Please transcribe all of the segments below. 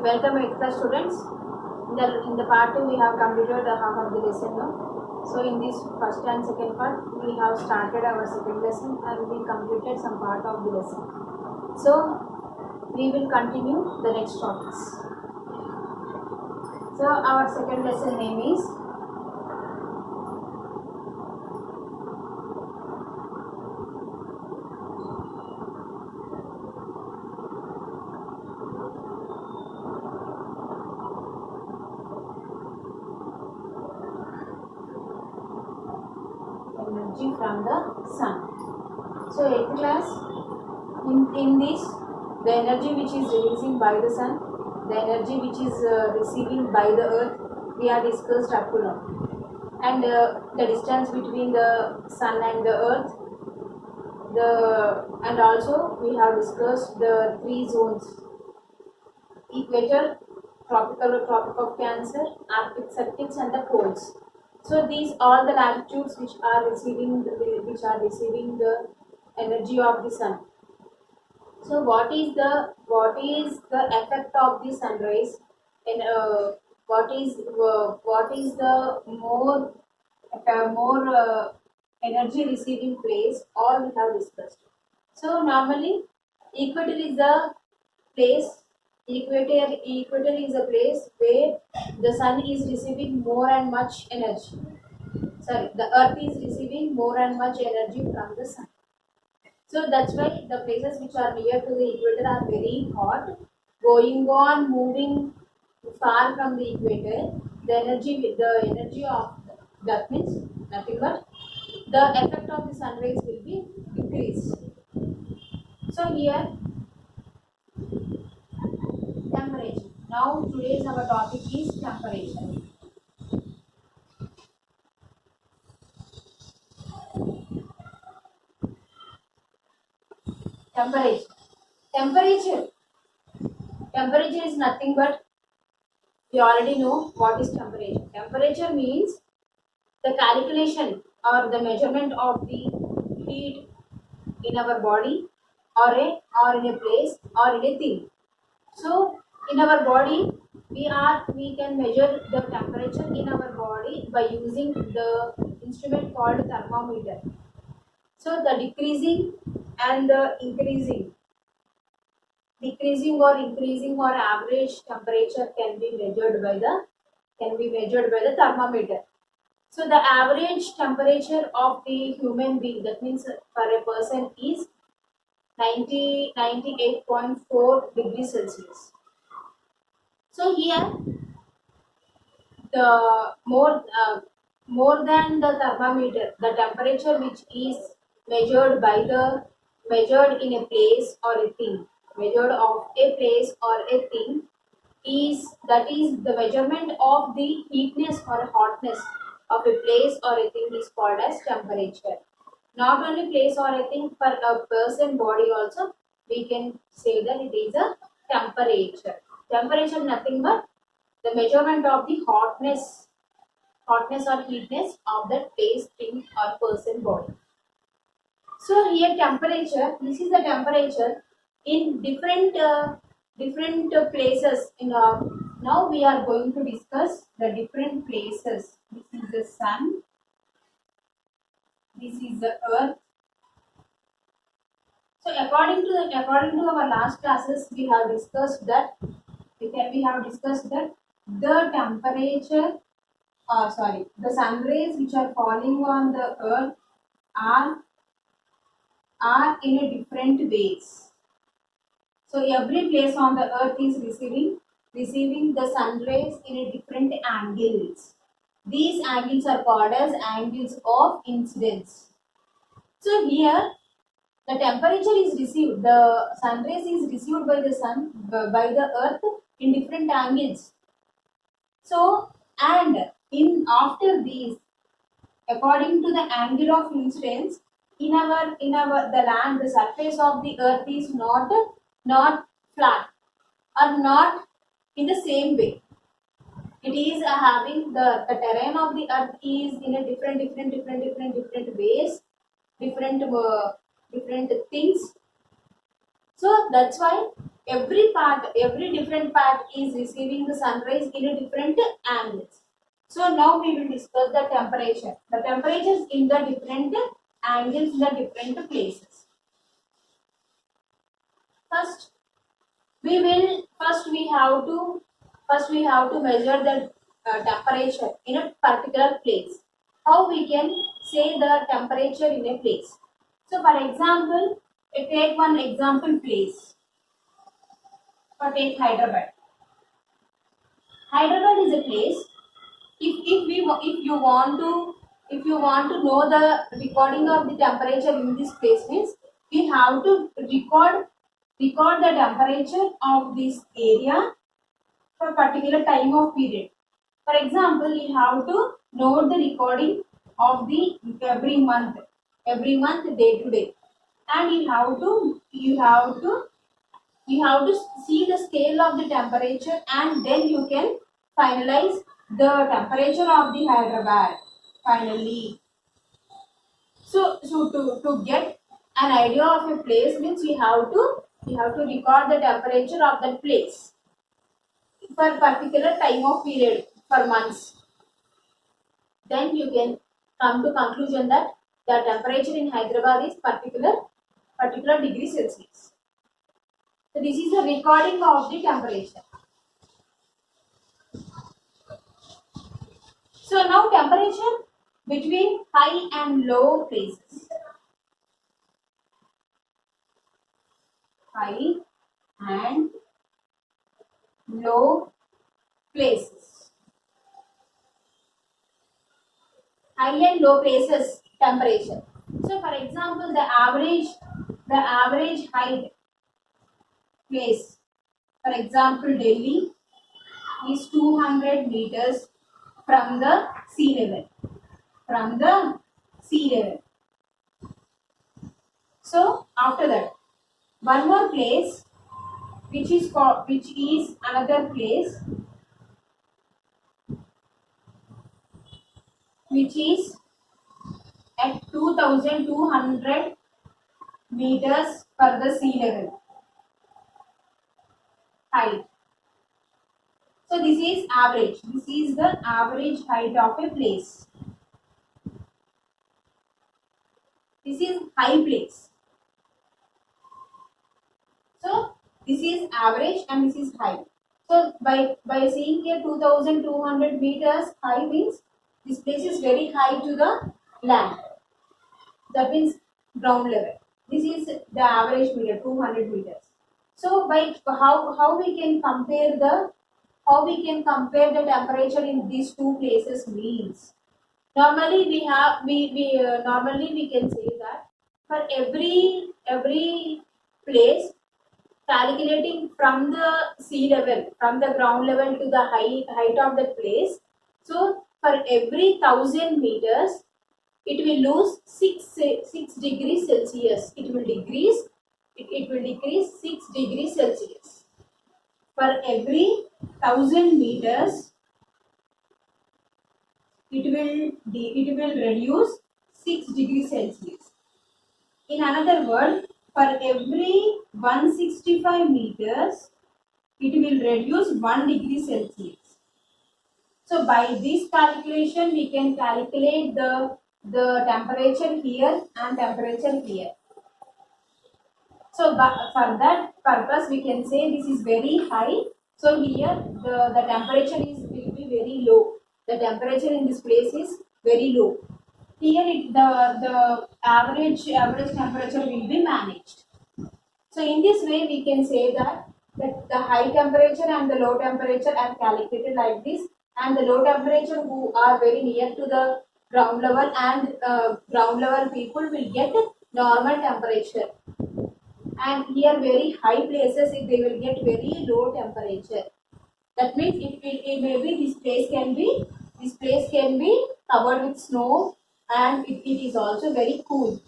Welcome 8th class students. In the part 2 we have completed the half of the lesson now. So in this first and second part we have started our second lesson and we completed some part of the lesson. So we will continue the next topics. So our second lesson name is energy from the sun. So 8th class, in this, the energy which is releasing by the sun, the energy which is receiving by the earth, we have discussed up to now. And the distance between the sun and the earth, and also we have discussed the three zones: equator, tropic of Cancer, Arctic circles, and the poles. So these are the latitudes which are receiving the energy of the sun. So what is the effect of the sun rays, and what is the more energy receiving place? All we have discussed. So normally, equator is the place. Equator is a place where the sun is receiving more and much energy. Sorry, the earth is receiving more and much energy from the sun. So that's why the places which are near to the equator are very hot. Going on moving far from the equator, the energy of that means nothing but the effect of the sun rays will be decreased. So here temperature. Now today's our topic is temperature. Temperature. Temperature. Temperature is nothing but, we already know what is temperature. Temperature means the calculation or the measurement of the heat in our body or in a place or in a thing. So in our body we can measure the temperature in our body by using the instrument called thermometer. So the decreasing and the decreasing or average temperature can be measured by the thermometer. So the average temperature of the human being, that means for a person, is 98.4 degrees Celsius. So here the more than the thermometer, the temperature which is measured in a place or a thing, measured of a place or a thing, is the measurement of the heatness or hotness of a place or a thing is called as temperature. Not only place or a thing, for a person body also we can say that it is a temperature. Temperature nothing but the measurement of the hotness or heatness of that place, thing, or person body. So here temperature, this is the temperature in different places. Now we are going to discuss the different places. This is the sun. This is the earth. So according to our last classes, we have discussed that the temperature, the sun rays which are falling on the earth are in a different ways. So every place on the earth is receiving the sun rays in a different angles. These angles are called as angles of incidence. So here the temperature is received, the sun rays is received by the earth in different angles. So and in after these, according to the angle of incidence, in our the surface of the earth is not flat or not in the same way. It is having the terrain of the earth is in a different ways, different things. So that's why every different part is receiving the sunrise in a different angles. So now we will discuss the temperature. The temperatures in the different angles in the different places. First, first we have to measure the temperature in a particular place. How we can say the temperature in a place? So, for example, take one example place. Or take Hyderabad. Hyderabad is a place. If you want to know the recording of the temperature in this place means we have to record the temperature of this area for a particular time of period. For example, you have to note the recording of the every month day to day, and you have to see the scale of the temperature, and then you can finalize the temperature of the Hyderabad finally. So to get an idea of a place means you have to record the temperature of that place for particular time of period for months. Then you can come to conclusion that the temperature in Hyderabad is particular degree Celsius. So this is a recording of the temperature. So now temperature between high and low places. High and low places. High and low places temperature. So for example, the average height place, for example Delhi, is 200 meters from the sea level. From the sea level. So after that, one more place which is another place which is at 2200 meters per the sea level height. So this is average. This is the average height of a place. This is high place. So this is average and this is high. So by seeing here 2200 meters high means this place is very high to the land. That means ground level. This is the average meter 200 meters. So by how we can compare the temperature in these two places means normally normally we can say that for every place calculating from the sea level, from the ground level to the height of the place. So for every 1000 meters, it will lose 6 degrees Celsius. It will decrease. It will decrease 6 degrees Celsius. For every 1000 meters, it will reduce 6 degrees Celsius. In another word, for every 165 meters, it will reduce 1 degree Celsius. So by this calculation, we can calculate the temperature here and temperature here. So for that purpose, we can say this is very high. So here the temperature will be very low. The temperature in this place is very low. Here the average temperature will be managed. So in this way we can say that the high temperature and the low temperature are calculated like this, and the low temperature who are very near to the ground level and ground level people will get normal temperature, and here very high places they will get very low temperature. That means it may be this place can be covered with snow, and it is also very cool.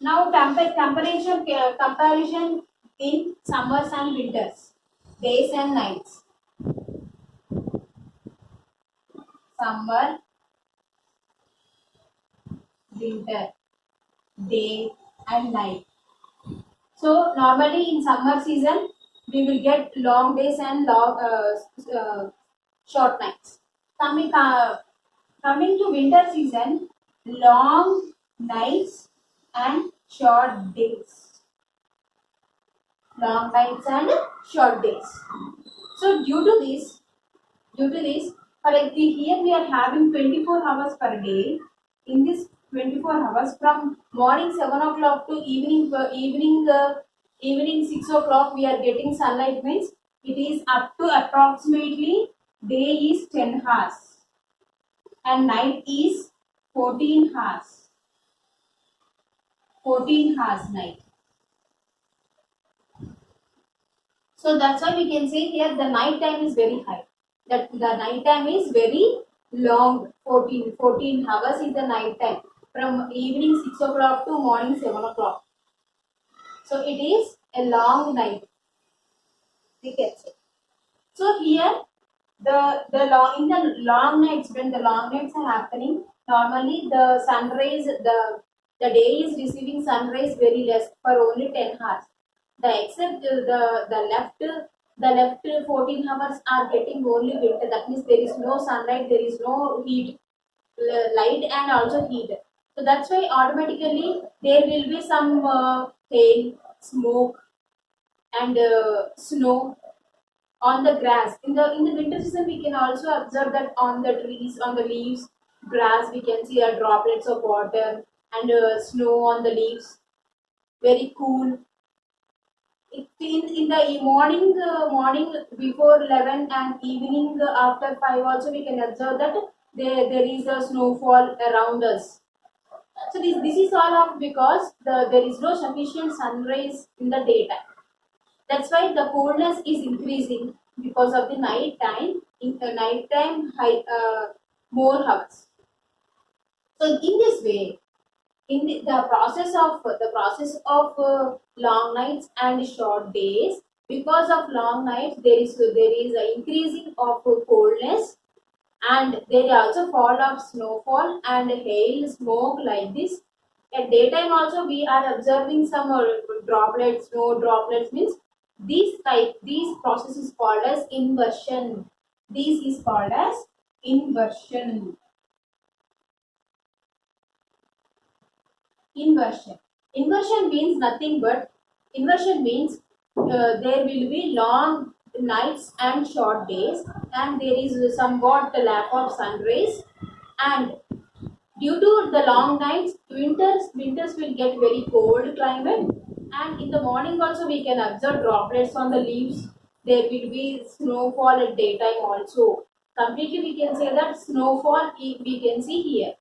Now temperature comparison in summers and winters, days and nights. Summer, winter, day and night. So normally in summer season we will get long days and short nights. Coming to winter season, long nights and short days. Long nights and short days. So due to this, for like here we are having 24 hours per day. In this 24 hours, from morning 7 o'clock to evening 6 o'clock, we are getting sunlight. Means it is up to approximately day is 10 hours and night is 14 hours. 14 hours night. So that's why we can say here the night time is very high. That the night time is very long. 14 hours is the night time from evening 6 o'clock to morning 7 o'clock. So it is a long night. We can say. So here the long in the long nights, when the long nights are happening, normally the sunrise, the day is receiving sunrise very less for only 10 hours. The except the left 14 hours are getting only winter. That means there is no sunlight, there is no heat, light and also heat. So that's why automatically there will be some hail, smoke and snow on the grass. In the winter season we can also observe that on the trees, on the leaves, grass, we can see droplets of water and snow on the leaves, very cool. In the morning before 11 and evening after 5 also we can observe that there is a snowfall around us. So this is all of because there is no sufficient sunrise in the daytime. That's why the coldness is increasing because of the night time. In the night time, more hours. So in this way, in the process of long nights and short days, because of long nights, there is a increasing of coldness, and there is also fall of snowfall and hail, smoke like this. At daytime also we are observing some droplets, snow droplets. Means these process is called as inversion. This is called as inversion. Inversion. Inversion means nothing but inversion means there will be long nights and short days, and there is somewhat lack of sun rays, and due to the long nights, winters will get very cold climate, and in the morning also we can observe droplets on the leaves. There will be snowfall at daytime also. Completely we can say that snowfall we can see here.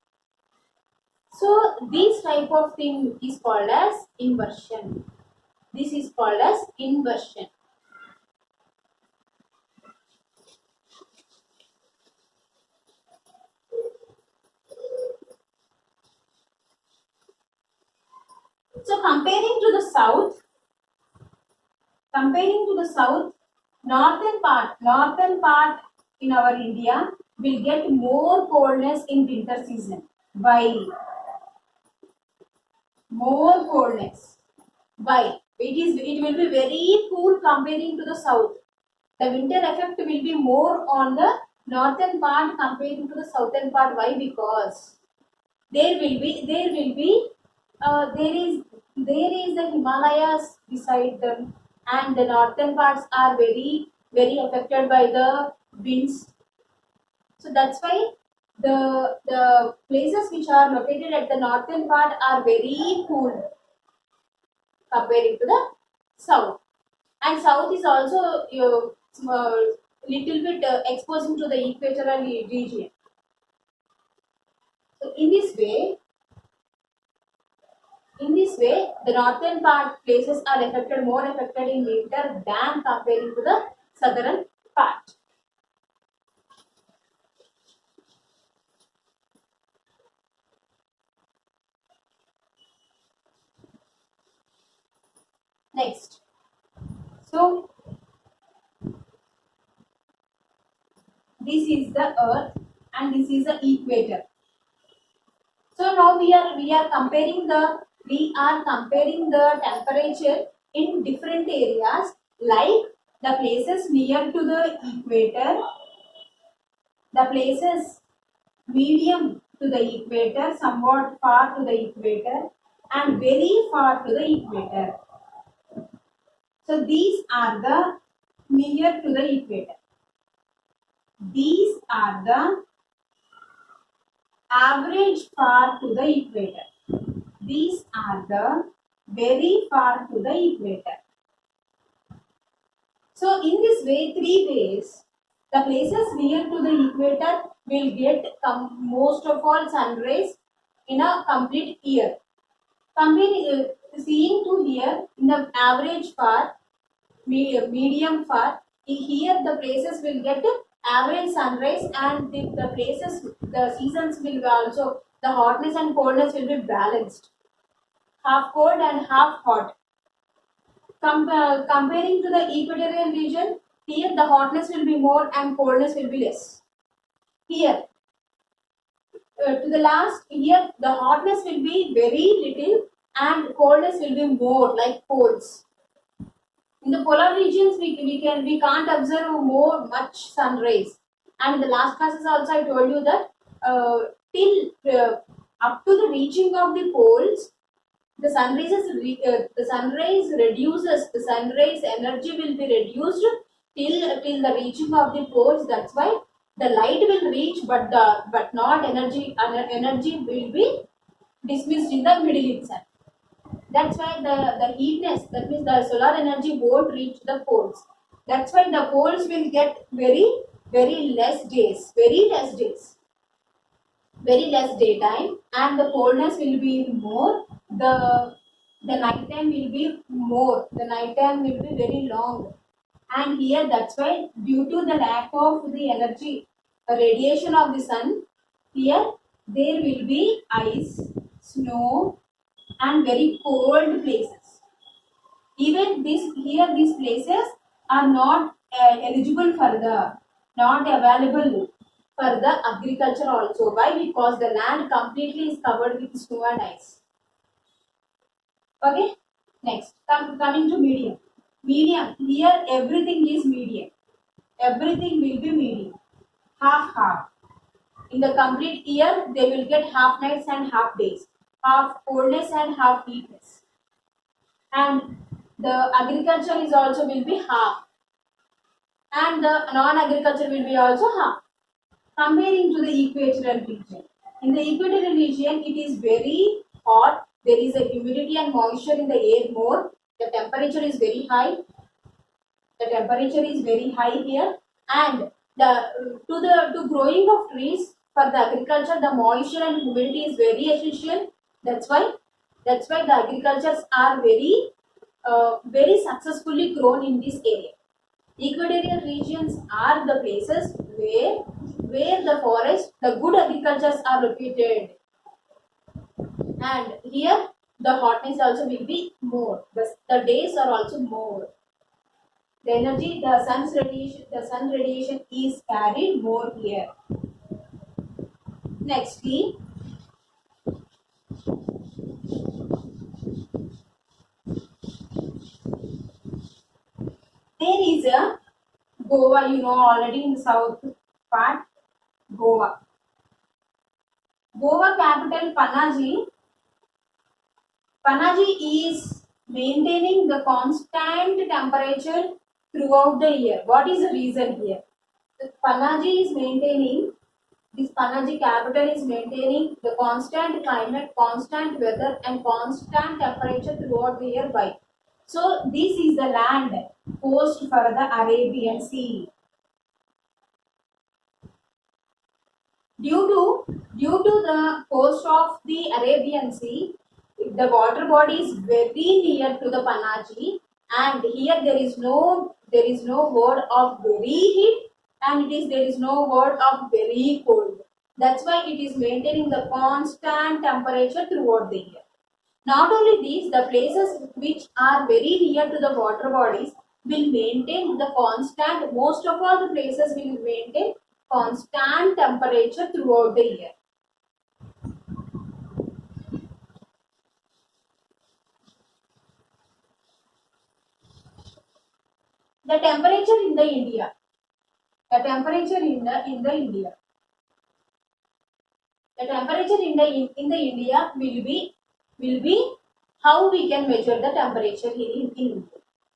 So this type of thing is called as inversion. This is called as inversion. So comparing to the south, northern part in our India will get more coldness in winter season. Why? More coldness. Why? It will be very cool comparing to the south. The winter effect will be more on the northern part comparing to the southern part. Why? Because there is the Himalayas beside them, and the northern parts are very very affected by the winds. So that's why the places which are located at the northern part are very cool comparing to the south. And south is also little bit exposing to the equatorial region. So in this way, the northern part places are more affected in winter than comparing to the southern part. Next, this is the earth and this is the equator. So now we are comparing the temperature in different areas, like the places near to the equator, the places medium to the equator, somewhat far to the equator, and very far to the equator. So these are the near to the equator. These are the average far to the equator. These are the very far to the equator. So in this way, three ways, the places near to the equator will get most of all sun rays in a complete year. Seeing to here in the average far, medium far, here the places will get average sun rays, and the places, the seasons will be also, the hotness and coldness will be balanced, half cold and half hot. Comparing to the equatorial region, here the hotness will be more and coldness will be less. Here, to the last, here the hotness will be very little and coldness will be more, like poles. In the polar regions, we can't observe much sun rays. And in the last classes also I told you that till up to the reaching of the poles, the sun rays reduces, the sun rays energy will be reduced till the reaching of the poles. That's why the light will reach, but not energy will be dismissed in the middle itself. That's why the heatness, that means the solar energy, won't reach the poles. That's why the poles will get very less days, very less daytime, and the coldness will be more. The night time will be more. The night time will be very long. And here, that's why, due to the lack of the energy, radiation of the sun, here there will be ice, snow, and very cold places. Even these places are not eligible for the, not available for the agriculture also. Why? Because the land completely is covered with snow and ice. Okay. Next, coming to medium. Medium, here everything is medium. Everything will be medium. Half half. In the complete year, they will get half nights and half days, half coldness and half heatness. And the agriculture is also will be half, and the non-agriculture will be also half. Comparing to the equatorial region, in the equatorial region it is very hot. There is a humidity and moisture in the air more. The temperature is very high. Here, and to growing of trees for the agriculture, the moisture and humidity is very essential. That's why the agricultures are very successfully grown in this area. Equatorial regions are the places where the forest, the good agricultures are located, and here the hotness also will be more. The days are also more. The energy, the sun radiation is carried more here. Nextly, there is a Goa, already in the south part, Goa. Goa capital Panaji. Panaji is maintaining the constant temperature throughout the year. What is the reason here? Panaji is maintaining, this Panaji capital is maintaining the constant climate, constant weather, and constant temperature throughout the year. Why? So this is the land coast for the Arabian Sea. Due to the coast of the Arabian Sea, the water body is very near to the Panaji, and here there is no word of very heat, and there is no word of very cold. That's why it is maintaining the constant temperature throughout the year. Not only these, the places which are very near to the water bodies will maintain the constant, most of all the places will maintain constant temperature throughout the year. The temperature in the India. The temperature in the India. The temperature in the India will be how we can measure the temperature in India.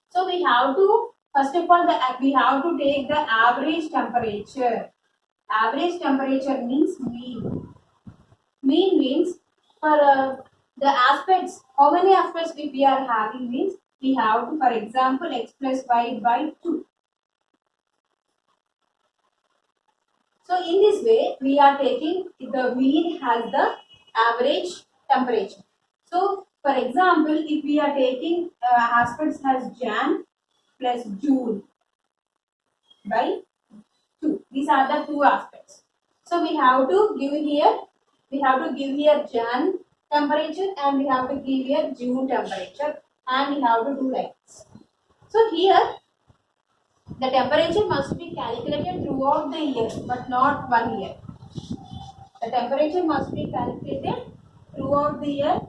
So we have to, first of all, we have to take the average temperature. Average temperature means mean. Mean means for the aspects, how many aspects we are having means we have to, for example, x plus y by 2. So in this way, we are taking the mean as the average temperature. So for example, if we are taking aspects as Jan plus June by 2, these are the two aspects. So we have to give here Jan temperature and we have to give here June temperature and we have to do like this. So here the temperature must be calculated throughout the year but not 1 year. The temperature must be calculated throughout the year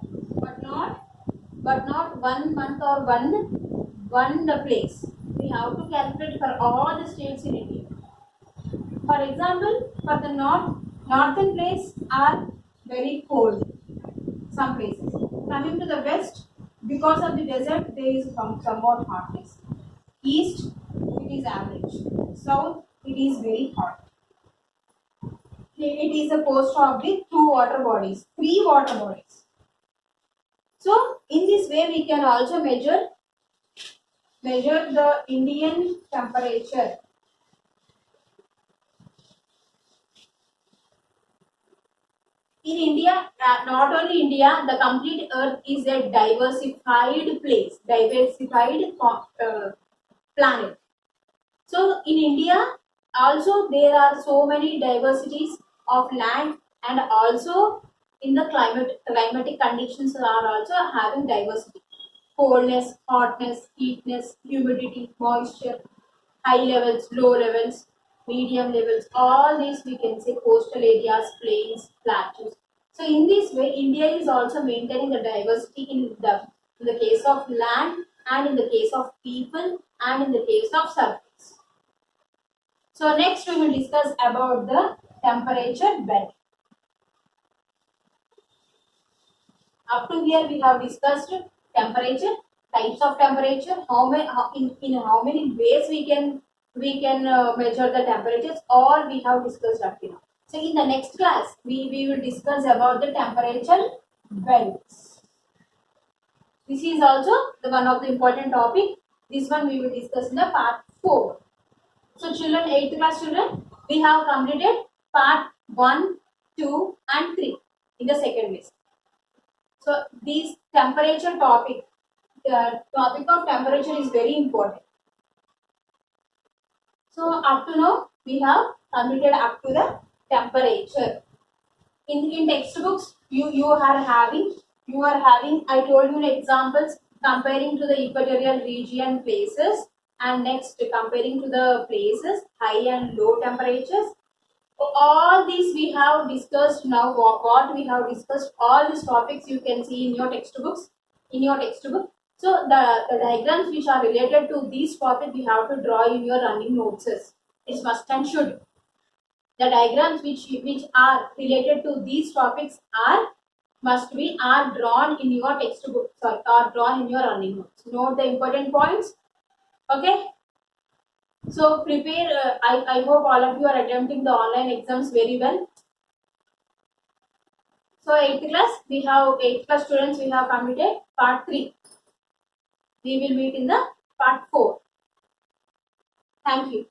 but not 1 month or one place. We have to calculate for all the states in India. For example, for the northern place are very cold, some places. Coming to the west, because of the desert, there is somewhat hotness. East, it is average. South, it is very hot. It is a coast of the three water bodies. So, in this way, we can also measure the Indian temperature. In India, not only India, the complete earth is a diversified place, diversified planet. So in India, also there are so many diversities of land and also in the climatic conditions are also having diversity. Coldness, hotness, heatness, humidity, moisture, high levels, low levels, medium levels, all these we can say coastal areas, plains, plateaus. So in this way, India is also maintaining the diversity in the case of land and in the case of people and in the case of surface. So next we will discuss about the temperature belt. Up to here we have discussed temperature, types of temperature, in how many ways we can measure the temperatures. All we have discussed up to now. So in the next class we will discuss about the temperature belts. This is also the one of the important topic. This one we will discuss in the part 4. So children, 8th class children, we have completed part 1, 2 and 3 in the second lesson. So this temperature topic, the topic of temperature is very important. So up to now we have completed up to the temperature. In textbooks you are having I told you examples comparing to the equatorial region places and next comparing to the places high and low temperatures. All these we have discussed now. What we have discussed, all these topics you can see in your textbooks. So the diagrams which are related to these topics we have to draw in your running notes. It's must and should. The diagrams which are related to these topics are drawn in your textbook. Sorry, are drawn in your running notes. Note the important points. Okay. So prepare. I hope all of you are attempting the online exams very well. So 8th class students we have completed part 3. We will meet in the part 4. Thank you.